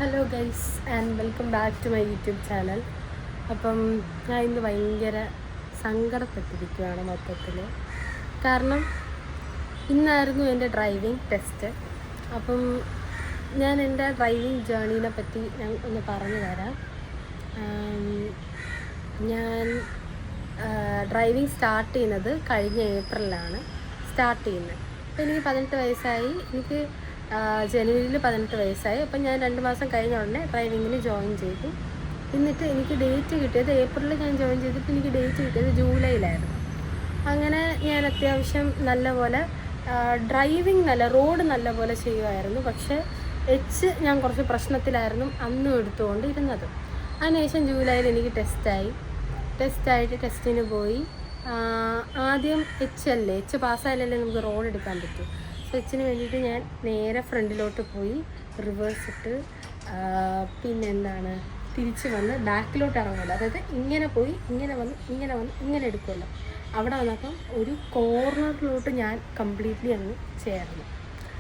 Hello guys and welcome back to my YouTube channel. അപ്പം ഞാൻ ഇന്ന് ഭയങ്കര സങ്കടപ്പെട്ടിരിക്കുകയാണ് മൊത്തത്തിൽ. കാരണം ഇന്നായിരുന്നു എൻ്റെ ഡ്രൈവിംഗ് ടെസ്റ്റ്. അപ്പം ഞാൻ എൻ്റെ ഡ്രൈവിംഗ് ജേർണീനെ പറ്റി ഞാൻ ഒന്ന് പറഞ്ഞു തരാം. ഞാൻ ഡ്രൈവിംഗ് സ്റ്റാർട്ട് ചെയ്യുന്നത് കഴിഞ്ഞ ഏപ്രിലാണ് സ്റ്റാർട്ട് ചെയ്യുന്നത്. അപ്പോൾ എനിക്ക് 18 വയസ്സായി. എനിക്ക് ജനുവരിയിൽ 18 വയസ്സായി. അപ്പം ഞാൻ 2 മാസം കഴിഞ്ഞ ഉടനെ ഡ്രൈവിങ്ങിന് ജോയിൻ ചെയ്തു. എന്നിട്ട് എനിക്ക് ഡേറ്റ് കിട്ടിയത് ഏപ്രിലിൽ ഞാൻ ജോയിൻ ചെയ്തിട്ട് എനിക്ക് ഡേറ്റ് കിട്ടിയത് ജൂലൈയിലായിരുന്നു. അങ്ങനെ ഞാൻ അത്യാവശ്യം നല്ലപോലെ ഡ്രൈവിംഗ് റോഡ് നല്ലപോലെ ചെയ്യുമായിരുന്നു. പക്ഷേ ഞാൻ കുറച്ച് പ്രശ്നത്തിലായിരുന്നു അന്നും എടുത്തുകൊണ്ടിരുന്നത്. അതിനുശേഷം ജൂലൈയിൽ എനിക്ക് ടെസ്റ്റായിട്ട് ടെസ്റ്റിന് പോയി. ആദ്യം എച്ച് പാസ്സായാലല്ലേ നമുക്ക് റോഡ് എടുക്കാൻ പറ്റും. സോ എച്ചിന് വേണ്ടിയിട്ട് ഞാൻ നേരെ ഫ്രണ്ടിലോട്ട് പോയി റിവേഴ്സ് ഇട്ട് തിരിച്ച് വന്ന് ബാക്കിലോട്ട് ഇറങ്ങുമല്ലോ, അതായത് ഇങ്ങനെ പോയി ഇങ്ങനെ വന്ന് എടുക്കുമല്ലോ. അവിടെ വന്നപ്പം ഒരു കോർണറിലോട്ട് ഞാൻ കംപ്ലീറ്റ്ലി അങ്ങ് ചേർന്നു.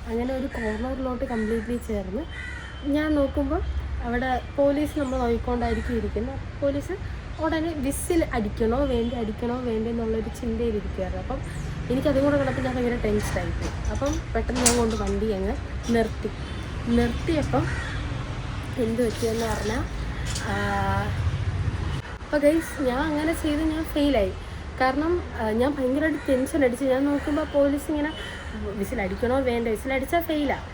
അങ്ങനെ ഒരു കോർണറിലോട്ട് കംപ്ലീറ്റ്ലി ചേർന്ന് ഞാൻ നോക്കുമ്പോൾ അവിടെ പോലീസ് നമ്മൾ നോക്കിക്കൊണ്ടായിരിക്കും ഇരിക്കുന്നത്. പോലീസ് ഉടനെ വിസിൽ അടിക്കണോ വേണ്ടി എന്നുള്ളൊരു ചിന്തയിലിരിക്കുകയായിരുന്നു. അപ്പം എനിക്കതും കൂടെ കണ്ടപ്പോൾ ഞാൻ ഭയങ്കര ടെൻഷനായിപ്പോയി. അപ്പം പെട്ടെന്ന് ഞാൻ കൊണ്ട് വണ്ടി അങ്ങ് നിർത്തിയപ്പം എന്ത് പറ്റിയെന്ന് പറഞ്ഞാൽ, അപ്പോൾ ഗൈസ് ഞാൻ അങ്ങനെ ചെയ്ത് ഞാൻ ഫെയിലായി. കാരണം ഞാൻ ഭയങ്കരമായിട്ട് ടെൻഷൻ അടിച്ച് ഞാൻ നോക്കുമ്പോൾ പോലീസ് ഇങ്ങനെ വിസിലടിക്കണോ വിസിലടിച്ചാൽ ഫെയിലാണ്.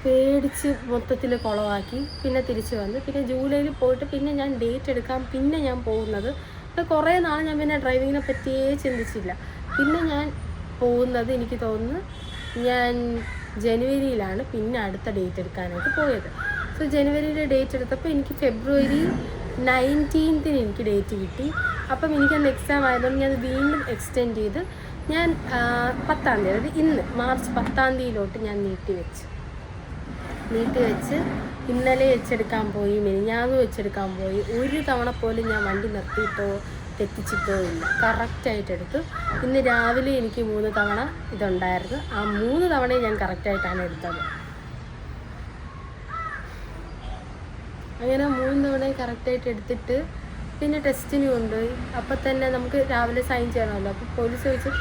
പേടിച്ച് മൊത്തത്തിൽ കുളമാക്കി. പിന്നെ തിരിച്ച് വന്ന് പിന്നെ ജൂലൈയിൽ പോയിട്ട് പിന്നെ ഞാൻ ഡേറ്റ് എടുക്കാം. പിന്നെ ഞാൻ പോകുന്നത് കുറേ നാൾ ഞാൻ പിന്നെ ഡ്രൈവിങ്ങിനെ പറ്റിയേ ചിന്തിച്ചില്ല. പിന്നെ ഞാൻ പോകുന്നത് എനിക്ക് തോന്നുന്നു ഞാൻ ജനുവരിയിലാണ് പിന്നെ അടുത്ത ഡേറ്റ് എടുക്കാനായിട്ട് പോയത്. സോ ജനുവരിയിലെ ഡേറ്റ് എടുത്തപ്പോൾ എനിക്ക് ഫെബ്രുവരി 19 എനിക്ക് ഡേറ്റ് കിട്ടി. അപ്പം എനിക്കന്ന് എക്സാം ആയതുകൊണ്ട് ഞാൻ വീണ്ടും എക്സ്റ്റെൻഡ് ചെയ്ത് ഞാൻ 10-ാം തീയതി, അതായത് ഇന്ന് മാർച്ച് 10-ാം തീയതിയിലോട്ട് ഞാൻ നീട്ടി വെച്ച് ഇന്നലെ വെച്ചെടുക്കാൻ പോയി, മിനിഞ്ഞാന്ന് വെച്ചെടുക്കാൻ പോയി. ഒരു തവണ പോലും ഞാൻ വണ്ടി നിർത്തിയിട്ടോ തെറ്റിച്ചിട്ടോ ഇല്ല, കറക്റ്റായിട്ട് എടുത്തു. ഇന്ന് രാവിലെ എനിക്ക് 3 തവണ ഇതുണ്ടായിരുന്നു. ആ 3 തവണയും ഞാൻ കറക്റ്റായിട്ടാണ് എടുത്തത്. അങ്ങനെ 3 തവണയും കറക്റ്റായിട്ട് എടുത്തിട്ട് പിന്നെ ടെസ്റ്റിന് കൊണ്ടുപോയി. അപ്പം തന്നെ നമുക്ക് രാവിലെ സൈൻ ചെയ്യണമല്ലോ. അപ്പോൾ പോലീസ് ചോദിച്ചു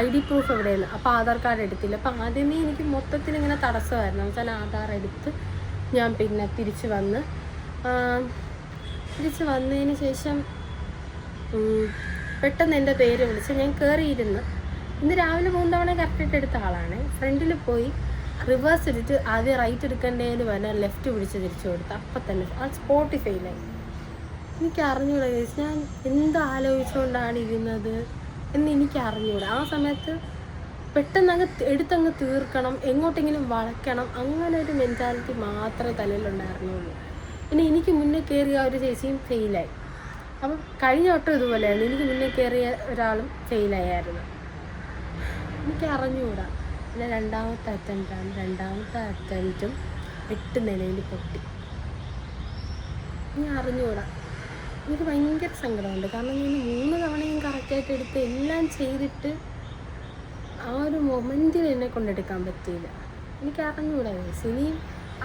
ID പ്രൂഫ് എവിടെയെന്ന്. അപ്പോൾ ആധാർ കാർഡ് എടുത്തില്ല. അപ്പം ആദ്യമേ എനിക്ക് മൊത്തത്തിൽ ഇങ്ങനെ തടസ്സമായിരുന്നു. അവസാനം ആധാർ എടുത്ത് ഞാൻ പിന്നെ തിരിച്ച് വന്നതിന് ശേഷം പെട്ടെന്ന് എൻ്റെ പേര് വിളിച്ച് ഞാൻ കയറിയിരുന്ന്. ഇന്ന് രാവിലെ 3 തവണ കറക്റ്റായിട്ട് എടുത്ത ആളാണ്. ഫ്രണ്ടിൽ പോയി റിവേഴ്സ് എടുത്ത് ആദ്യം റൈറ്റ് എടുക്കേണ്ടതിന് പകരം ലെഫ്റ്റ് പിടിച്ച് തിരിച്ചു കൊടുത്ത്. അപ്പം തന്നെ ആ സ്പോട്ടിൽ ഫെയിലായി. എനിക്ക് അറിഞ്ഞൂടാ, ഞാൻ എന്താലോചിച്ചുകൊണ്ടാണ് ഇരുന്നത് എന്ന് എനിക്ക് അറിഞ്ഞൂടാ. ആ സമയത്ത് പെട്ടെന്ന് എടുത്തങ്ങ് തീർക്കണം, എങ്ങോട്ടെങ്കിലും വളയ്ക്കണം, അങ്ങനെ ഒരു മെൻറ്റാലിറ്റി മാത്രമേ തലയിലുണ്ടായിരുന്നുള്ളൂ. പിന്നെ എനിക്ക് മുന്നേ കയറിയ ഒരു ചേച്ചിയും ഫെയിലായി. അപ്പം കഴിഞ്ഞ വട്ടം ഇതുപോലെയായിരുന്നു. എനിക്ക് മുന്നേ കയറിയ ഒരാളും ഫെയിലായിരുന്നു. എനിക്ക് അറിഞ്ഞുകൂടാ. പിന്നെ രണ്ടാമത്തെ അറ്റംപ്റ്റും 8 നിലയിൽ പൊട്ടി. ഞാൻ അറിഞ്ഞുകൂടാ. എനിക്ക് ഭയങ്കര സങ്കടമുണ്ട്. കാരണം ഞാൻ 3 തവണയും കറക്റ്റായിട്ട് എടുത്ത് എല്ലാം ചെയ്തിട്ട് ആ ഒരു മൊമെൻറ്റിൽ എന്നെ കൊണ്ടെടുക്കാൻ പറ്റിയില്ല. എനിക്ക് അറിഞ്ഞുകൂടാ. ഇനിയും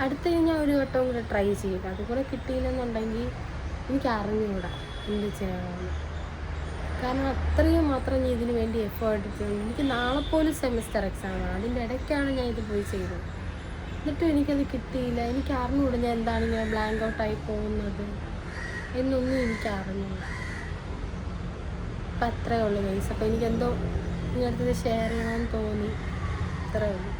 അടുത്ത ഞാൻ ഒരു വട്ടവും കൂടെ ട്രൈ ചെയ്യും. അതുകൂടെ കിട്ടിയില്ലെന്നുണ്ടെങ്കിൽ എനിക്ക് അറിഞ്ഞുകൂടാ എന്ത് ചെയ്യണമെന്ന്. കാരണം അത്രയും മാത്രം ഞാൻ ഇതിന് വേണ്ടി എഫേർട്ട് ചെയ്തു. എനിക്ക് നാളെ പോലും സെമിസ്റ്റർ എക്സാമാണ്. അതിൻ്റെ ഇടയ്ക്കാണ് ഞാൻ ഇത് പോയി ചെയ്തത്. എന്നിട്ടും എനിക്കത് കിട്ടിയില്ല. എനിക്ക് അറിഞ്ഞുകൂടാ ഞാൻ എന്താണ് ഇങ്ങനെ ബ്ലാങ്ക് ഔട്ടായി പോകുന്നത് എന്നൊന്നും എനിക്ക് അറിഞ്ഞില്ല. അപ്പം അത്രയേ ഉള്ളൂ ഗൈസ്. അപ്പോൾ എനിക്കെന്തോ ഇങ്ങനത്തത് ഷെയർ ചെയ്യണമെന്ന് തോന്നി. അത്രയേ ഉള്ളൂ.